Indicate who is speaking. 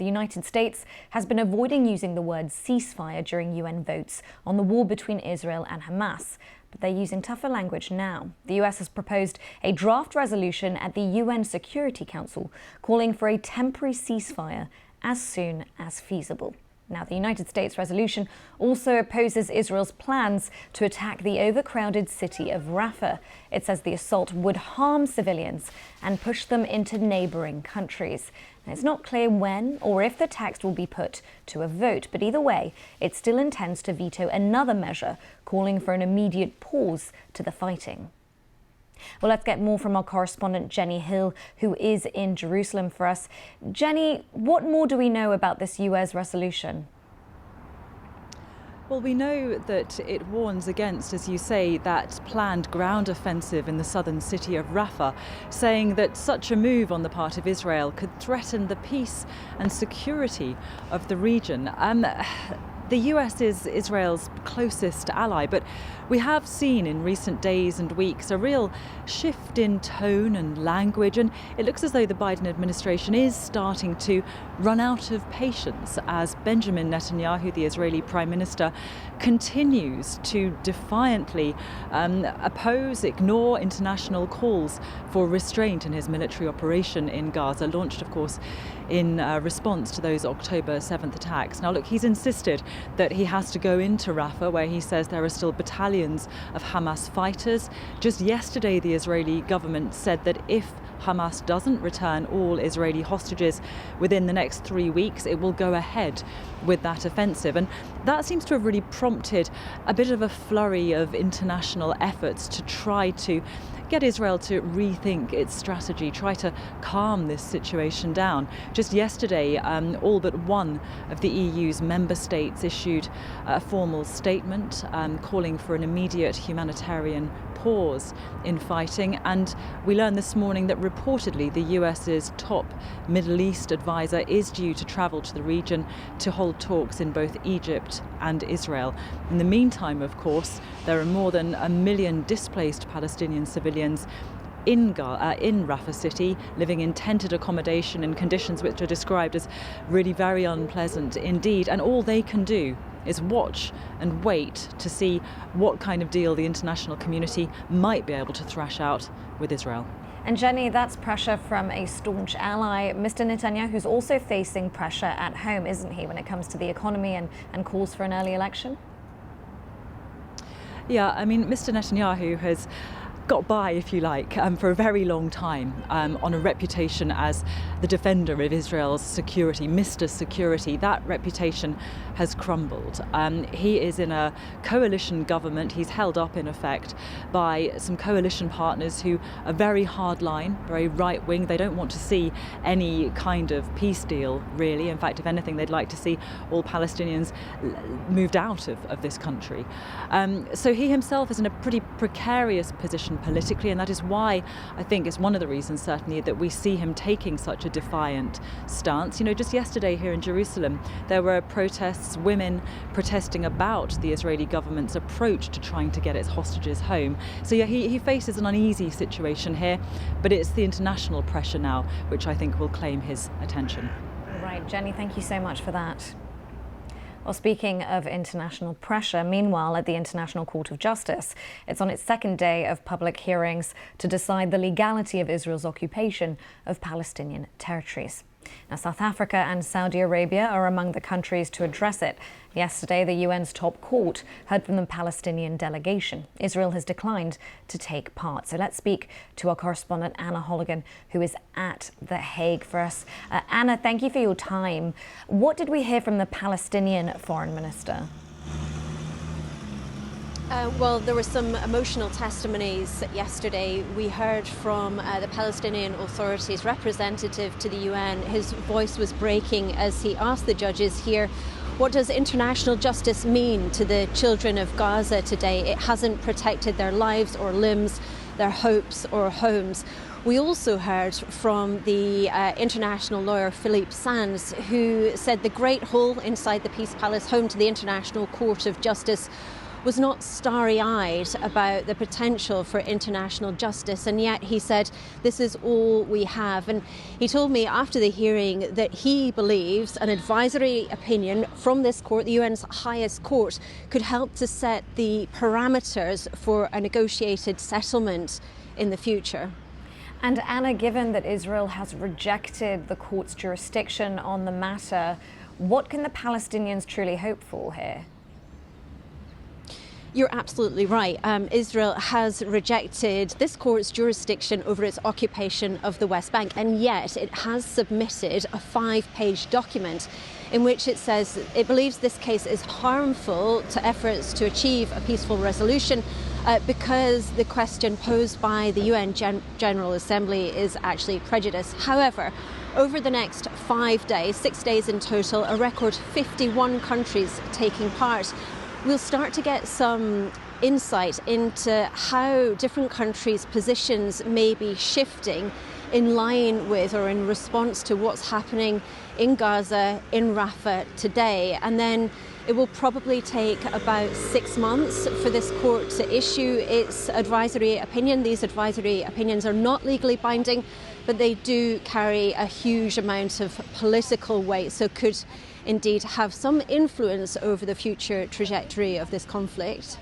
Speaker 1: The United States has been avoiding using the word ceasefire during UN votes on the war between Israel and Hamas, but they're using tougher language now. The US has proposed a draft resolution at the UN Security Council calling for a temporary ceasefire as soon as feasible. Now, the United States resolution also opposes Israel's plans to attack the overcrowded city of Rafah. It says the assault would harm civilians and push them into neighbouring countries. Now, it's not clear when or if the text will be put to a vote, but either way, it still intends to veto another measure calling for an immediate pause to the fighting. Well, let's get more from our correspondent Jenny Hill, who is in Jerusalem for us. Jenny, what more do we know about this US resolution?
Speaker 2: Well, we know that it warns against, as you say, that planned ground offensive in the southern city of Rafah, saying that such a move on the part of Israel could threaten the peace and security of the region. The US is Israel's closest ally, but we have seen in recent days and weeks a real shift in tone and language, and it looks as though the Biden administration is starting to run out of patience as Benjamin Netanyahu, the Israeli Prime Minister, continues to defiantly ignore international calls for restraint in his military operation in Gaza, launched, of course, in response to those October 7th attacks. Now, look, he's insisted that he has to go into Rafah, where he says there are still battalions of Hamas fighters. Just yesterday, the Israeli government said that if Hamas doesn't return all Israeli hostages within the next 3 weeks, it will go ahead with that offensive. And that seems to have really prompted a bit of a flurry of international efforts to try to get Israel to rethink its strategy, try to calm this situation down. Just yesterday, all but one of the EU's member states issued a formal statement calling for an immediate humanitarian pause in fighting. And we learned this morning that reportedly the US's top Middle East advisor is due to travel to the region to hold talks in both Egypt and Israel. In the meantime, of course, there are more than 1 million displaced Palestinian civilians in Rafah city, living in tented accommodation in conditions which are described as really very unpleasant indeed. And all they can do is watch and wait to see what kind of deal the international community might be able to thrash out with Israel.
Speaker 1: And Jenny, that's pressure from a staunch ally. Mr. Netanyahu's also facing pressure at home, isn't he, when it comes to the economy and calls for an early election?
Speaker 2: Yeah, I mean, Mr. Netanyahu has got by, if you like, for a very long time on a reputation as the defender of Israel's security, Mr. Security. That reputation has crumbled. He is in a coalition government. He's held up, in effect, by some coalition partners who are very hardline, very right-wing. They don't want to see any kind of peace deal, really. In fact, if anything, they'd like to see all Palestinians moved out of this country. So he himself is in a pretty precarious position politically, and that is why I think it's one of the reasons, certainly, that we see him taking such a defiant stance. You know, just yesterday here in Jerusalem, there were protests, women protesting about the Israeli government's approach to trying to get its hostages home. So yeah, he faces an uneasy situation here, but it's the international pressure now which I think will claim his attention.
Speaker 1: Right, Jenny, thank you so much for that. Well, speaking of international pressure, meanwhile, at the International Court of Justice, it's on its second day of public hearings to decide the legality of Israel's occupation of Palestinian territories. Now, South Africa and Saudi Arabia are among the countries to address it. Yesterday, the UN's top court heard from the Palestinian delegation. Israel has declined to take part. So let's speak to our correspondent, Anna Holligan, who is at The Hague for us. Anna, thank you for your time. What did we hear from the Palestinian foreign minister?
Speaker 3: Well, there were some emotional testimonies yesterday. We heard from the Palestinian Authority's representative to the UN. His voice was breaking as he asked the judges here, what does international justice mean to the children of Gaza today? It hasn't protected their lives or limbs, their hopes or homes. We also heard from the international lawyer Philippe Sands, who said the Great Hall inside the Peace Palace, home to the International Court of Justice, was not starry-eyed about the potential for international justice, and yet he said this is all we have. And he told me after the hearing that he believes an advisory opinion from this court, the UN's highest court, could help to set the parameters for a negotiated settlement in the future.
Speaker 1: And Anna, given that Israel has rejected the court's jurisdiction on the matter, what can the Palestinians truly hope for here?
Speaker 3: You're absolutely right. Israel has rejected this court's jurisdiction over its occupation of the West Bank, and yet it has submitted a 5-page document in which it says it believes this case is harmful to efforts to achieve a peaceful resolution because the question posed by the UN General Assembly is actually prejudice. However, over the next 5 days, 6 days in total, a record 51 countries taking part, we'll start to get some insight into how different countries' positions may be shifting in line with or in response to what's happening in Gaza, in Rafah today. And then it will probably take about 6 months for this court to issue its advisory opinion. These advisory opinions are not legally binding, but they do carry a huge amount of political weight, so could indeed have some influence over the future trajectory of this conflict.